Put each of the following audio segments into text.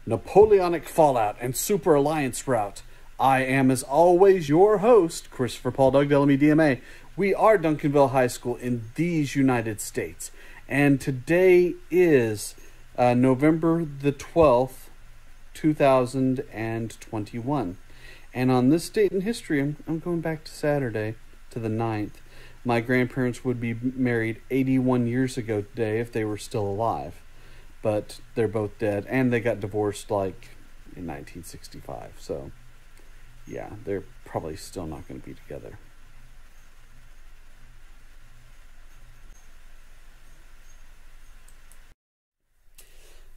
Napoleonic Fallout, and Super Alliance Route. I am, as always, your host, Christopher Paul Dugdale, DMA. We are Duncanville High School in these United States. And today is November the 12th, 2021. And on this date in history, I'm going back to Saturday, to the 9th. My grandparents would be married 81 years ago today if they were still alive. But they're both dead, and they got divorced like in 1965. So, yeah, they're probably still not going to be together.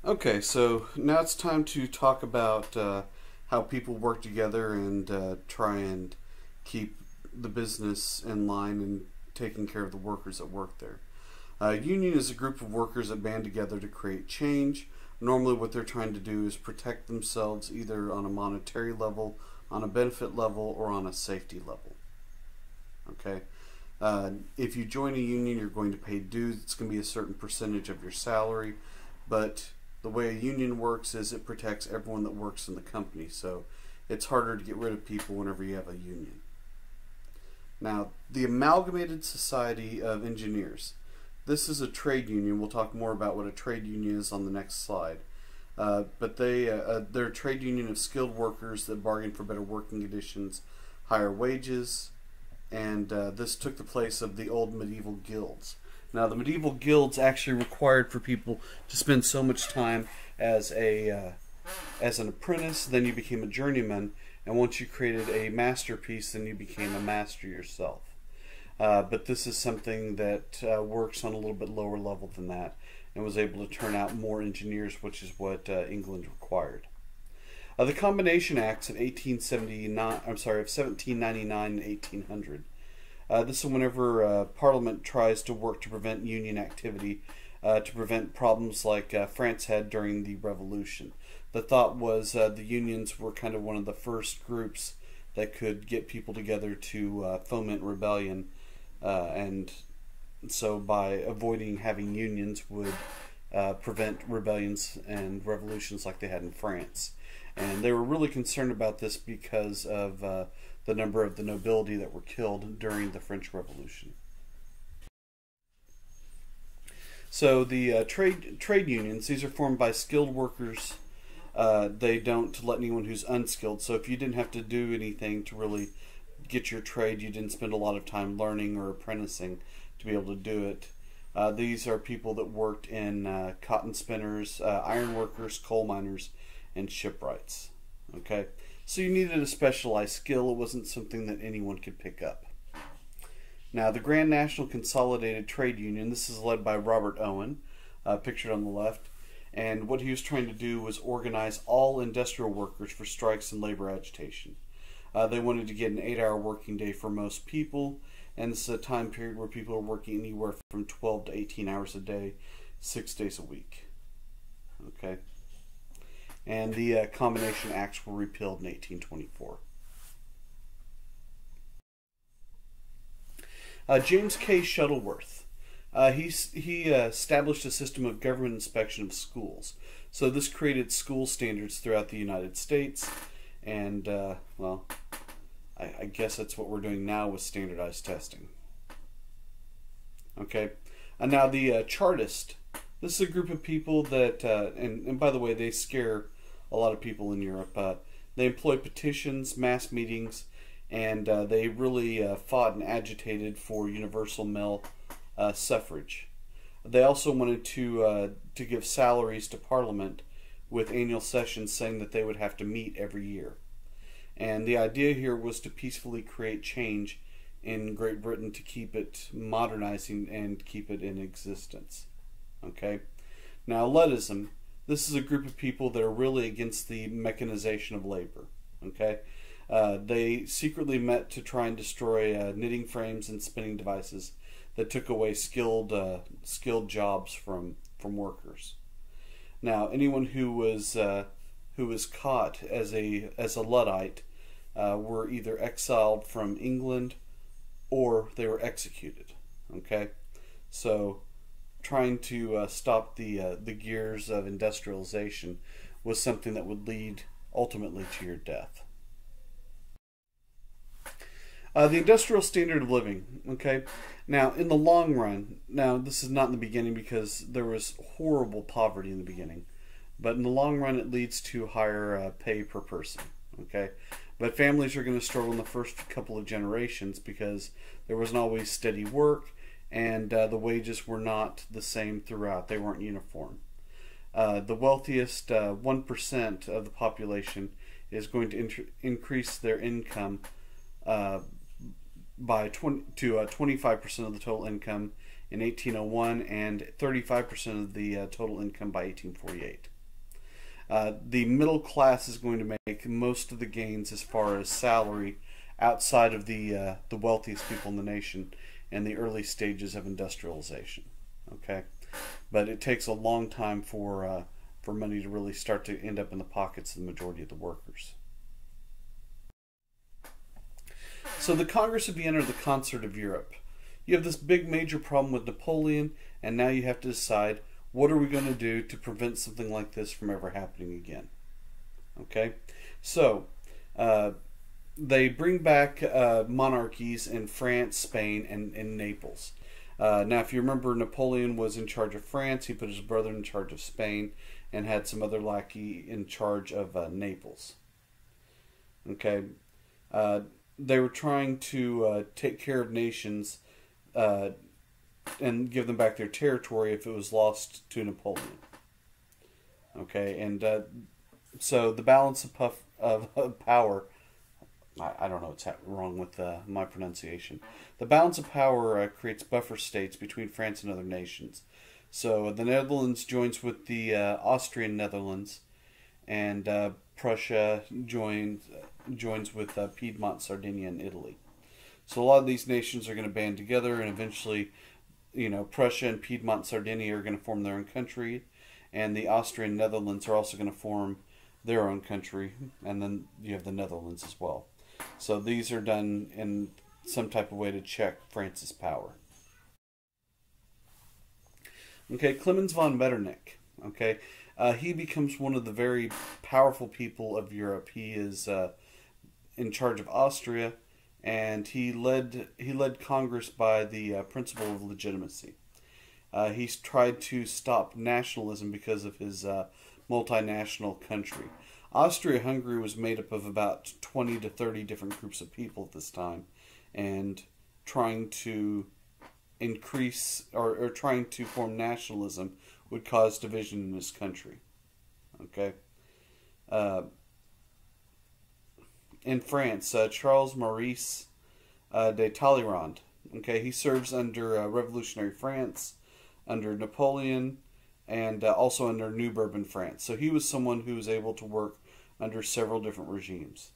Okay, so now it's time to talk about how people work together and try and keep the business in line and taking care of the workers that work there. Union is a group of workers that band together to create change. Normally what they're trying to do is protect themselves either on a monetary level, on a benefit level, or on a safety level. Okay? If you join a union, you're going to pay dues. It's going to be a certain percentage of your salary. But the way a union works is it protects everyone that works in the company. So it's harder to get rid of people whenever you have a union. Now, the Amalgamated Society of Engineers. This is a trade union. We'll talk more about what a trade union is on the next slide. But they're a trade union of skilled workers that bargain for better working conditions, higher wages, and this took the place of the old medieval guilds. Now, the medieval guilds actually required for people to spend so much time as an apprentice, then you became a journeyman, and once you created a masterpiece, then you became a master yourself. But this is something that works on a little bit lower level than that and was able to turn out more engineers, which is what England required. The Combination Acts of 1799 and 1800. This is whenever Parliament tries to work to prevent union activity, to prevent problems like France had during the Revolution. The thought was the unions were kind of one of the first groups that could get people together to foment rebellion. And so by avoiding having unions would prevent rebellions and revolutions like they had in France. And they were really concerned about this because of the number of the nobility that were killed during the French Revolution. So the trade unions, these are formed by skilled workers. They don't let anyone who's unskilled. So if you didn't have to do anything to really get your trade, you didn't spend a lot of time learning or apprenticing to be able to do it. These are people that worked in cotton spinners, iron workers, coal miners, and shipwrights. Okay, so you needed a specialized skill. It wasn't something that anyone could pick up. Now, the Grand National Consolidated Trade Union, this is led by Robert Owen, pictured on the left, and what he was trying to do was organize all industrial workers for strikes and labor agitation. They wanted to get an 8-hour working day for most people, and this is a time period where people are working anywhere from 12 to 18 hours a day, 6 days a week. Okay, and the Combination Acts were repealed in 1824. James K. Shuttleworth. He established a system of government inspection of schools. So this created school standards throughout the United States. And, well, I guess that's what we're doing now with standardized testing. Okay, and now the Chartist. This is a group of people that, and by the way, they scare a lot of people in Europe. They employ petitions, mass meetings, and they really fought and agitated for universal male suffrage. They also wanted to give salaries to Parliament, with annual sessions saying that they would have to meet every year. And the idea here was to peacefully create change in Great Britain to keep it modernizing and keep it in existence. Okay? Now, Luddism, this is a group of people that are really against the mechanization of labor. Okay? They secretly met to try and destroy knitting frames and spinning devices that took away skilled jobs from workers. Now, anyone who was caught as a Luddite were either exiled from England or they were executed. Okay, so trying to stop the gears of industrialization was something that would lead ultimately to your death. The industrial standard of living. Okay, now in the long run, now this is not in the beginning because there was horrible poverty in the beginning, but in the long run it leads to higher pay per person. Okay, but families are going to struggle in the first couple of generations because there wasn't always steady work, and the wages were not the same throughout. They weren't uniform. The wealthiest 1% of the population is going to increase their income by 25% of the total income in 1801 and 35% of the total income by 1848. The middle class is going to make most of the gains as far as salary outside of the wealthiest people in the nation in the early stages of industrialization. Okay, but it takes a long time for money to really start to end up in the pockets of the majority of the workers. So the Congress of Vienna, or the Concert of Europe. You have this big major problem with Napoleon, and now you have to decide, what are we going to do to prevent something like this from ever happening again? Okay, so they bring back monarchies in France, Spain, and Naples. Now, if you remember, Napoleon was in charge of France. He put his brother in charge of Spain and had some other lackey in charge of Naples. Okay, they were trying to take care of nations and give them back their territory if it was lost to Napoleon. Okay, and so the balance of power. I don't know what's wrong with my pronunciation. The balance of power creates buffer states between France and other nations. So the Netherlands joins with the Austrian Netherlands, and Prussia joins with Piedmont, Sardinia, and Italy. So a lot of these nations are going to band together, and eventually, Prussia and Piedmont, Sardinia are going to form their own country, and the Austrian Netherlands are also going to form their own country, and then you have the Netherlands as well. So these are done in some type of way to check France's power. Okay, Clemens von Metternich. Okay, he becomes one of the very powerful people of Europe. He is in charge of Austria, and he led Congress by the principle of legitimacy. He's tried to stop nationalism because of his multinational country. Austria-Hungary was made up of about 20 to 30 different groups of people at this time, and trying to increase or trying to form nationalism would cause division in this country. Okay. In France, Charles Maurice de Talleyrand. Okay, he serves under Revolutionary France, under Napoleon, and also under New Bourbon France. So he was someone who was able to work under several different regimes.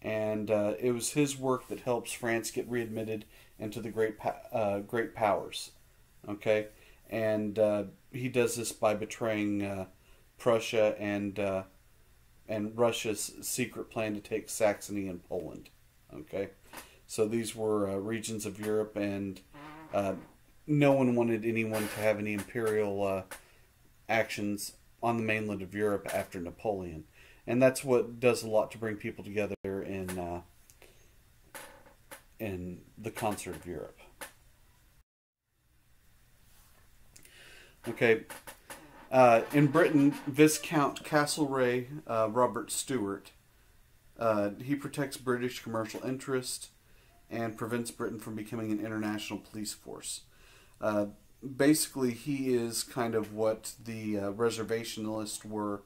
And it was his work that helps France get readmitted into the great powers. Okay? And he does this by betraying Prussia and Russia's secret plan to take Saxony and Poland. Okay? So these were regions of Europe, and no one wanted anyone to have any imperial actions on the mainland of Europe after Napoleon. And that's what does a lot to bring people together in the Concert of Europe. Okay, in Britain, Viscount Castlereagh Robert Stewart, he protects British commercial interest and prevents Britain from becoming an international police force. Basically, he is kind of what the reservationists were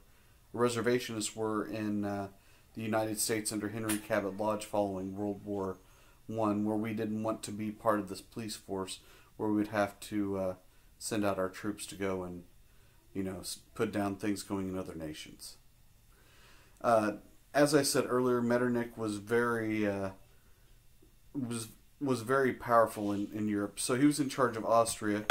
in the United States under Henry Cabot Lodge following World War I, where we didn't want to be part of this police force, where we'd have to send out our troops to go and, put down things going in other nations. As I said earlier, Metternich was very powerful in Europe. So he was in charge of Austria,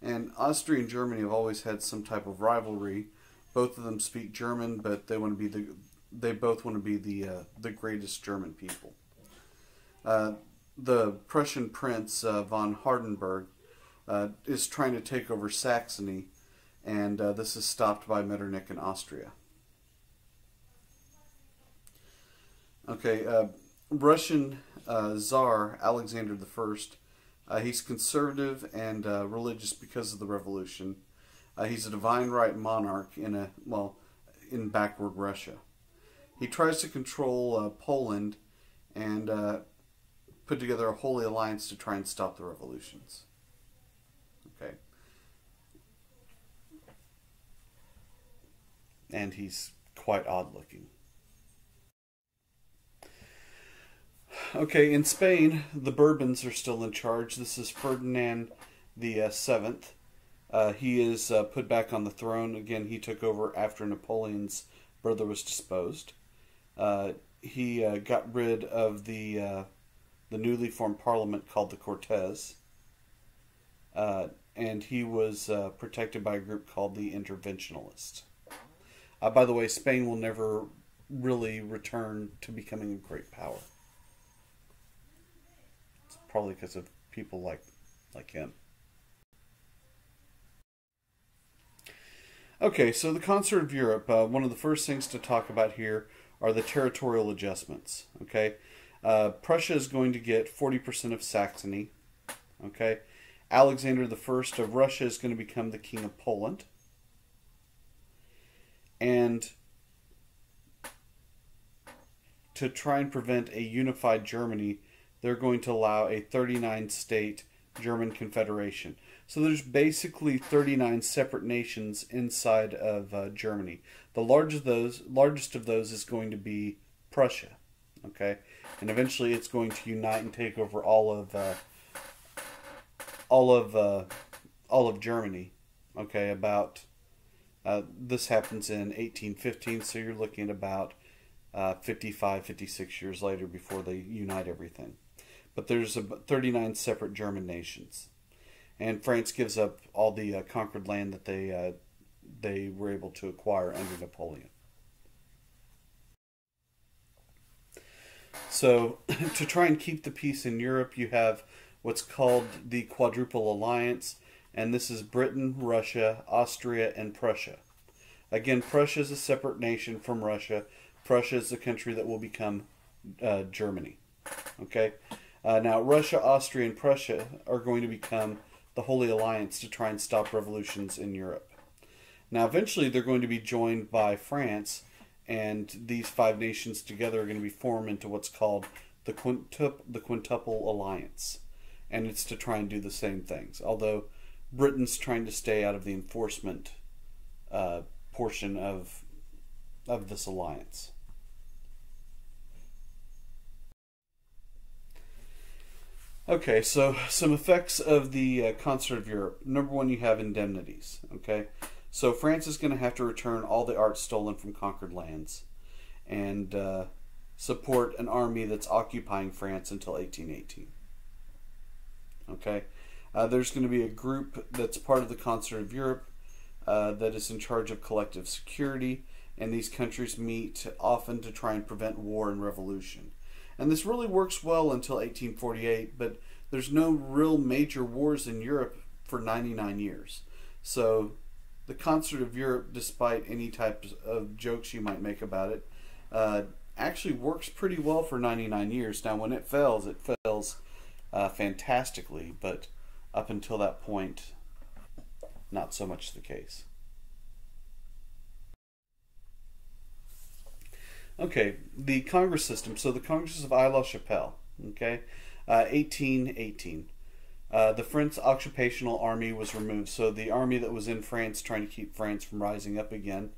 and Austria and Germany have always had some type of rivalry. Both of them speak German, but they both want to be the greatest German people. The Prussian Prince von Hardenberg is trying to take over Saxony, and this is stopped by Metternich in Austria. Okay, Russian Tsar Alexander the First. He's conservative and religious because of the revolution. He's a divine right monarch in backward Russia. He tries to control Poland and put together a holy alliance to try and stop the revolutions. Okay. And he's quite odd looking. Okay, in Spain, the Bourbons are still in charge. This is Ferdinand the Seventh. He is put back on the throne. Again, he took over after Napoleon's brother was disposed. He got rid of the newly formed parliament called the Cortes. And he was protected by a group called the Interventionalists. By the way, Spain will never really return to becoming a great power. It's probably because of people like him. Okay, so the concert of Europe, one of the first things to talk about here are the territorial adjustments. Okay, Prussia is going to get 40% of Saxony. Okay, Alexander the First of Russia is going to become the king of Poland. And to try and prevent a unified Germany, they're going to allow a 39-state German confederation. So there's basically 39 separate nations inside of Germany. The largest of those is going to be Prussia. Okay, and eventually it's going to unite and take over all of Germany. Okay, about this happens in 1815, so you're looking at about 55, 56 years later before they unite everything. But there's 39 separate German nations. And France gives up all the conquered land that they were able to acquire under Napoleon. So to try and keep the peace in Europe, you have what's called the Quadruple Alliance. And this is Britain, Russia, Austria, and Prussia. Again, Prussia is a separate nation from Russia. Prussia is the country that will become Germany. Okay? Now, Russia, Austria, and Prussia are going to become the Holy Alliance to try and stop revolutions in Europe. Now, eventually, they're going to be joined by France, and these five nations together are going to be formed into what's called the Quintuple Alliance. And it's to try and do the same things. Although Britain's trying to stay out of the enforcement portion of this alliance. Okay, so some effects of the Concert of Europe. Number one, you have indemnities. Okay, so France is going to have to return all the art stolen from conquered lands, and support an army that's occupying France until 1818. Okay. There's going to be a group that's part of the Concert of Europe that is in charge of collective security, and these countries meet often to try and prevent war and revolution. And this really works well until 1848, but there's no real major wars in Europe for 99 years. So the Concert of Europe, despite any type of jokes you might make about it, actually works pretty well for 99 years. Now, when it fails fantastically, but up until that point, not so much the case. Okay, the Congress system. So the Congress of Aix-la-Chapelle, okay, 1818. The French occupational army was removed. So the army that was in France trying to keep France from rising up again,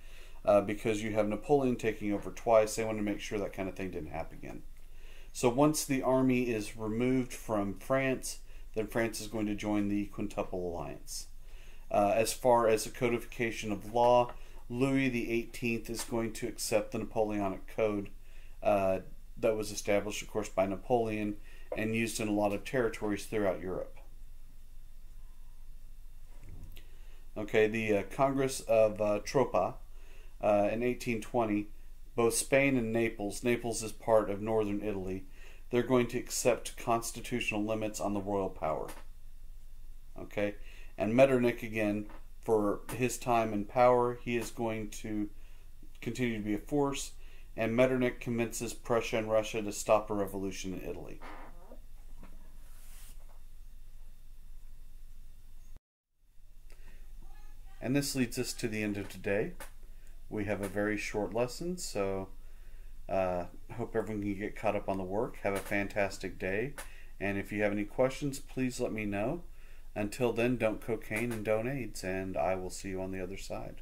because you have Napoleon taking over twice, they wanted to make sure that kind of thing didn't happen again. So once the army is removed from France, then France is going to join the Quintuple Alliance. As far as the codification of law, Louis XVIII is going to accept the Napoleonic Code that was established, of course, by Napoleon and used in a lot of territories throughout Europe. Okay, the Congress of Tropa in 1820, both Spain and Naples is part of northern Italy, they're going to accept constitutional limits on the royal power. Okay, and Metternich, again, for his time in power, he is going to continue to be a force, and Metternich convinces Prussia and Russia to stop a revolution in Italy. And this leads us to the end of today. We have a very short lesson, so hope everyone can get caught up on the work. Have a fantastic day. And if you have any questions, please let me know. Until then, don't cocaine and don't AIDS, and I will see you on the other side.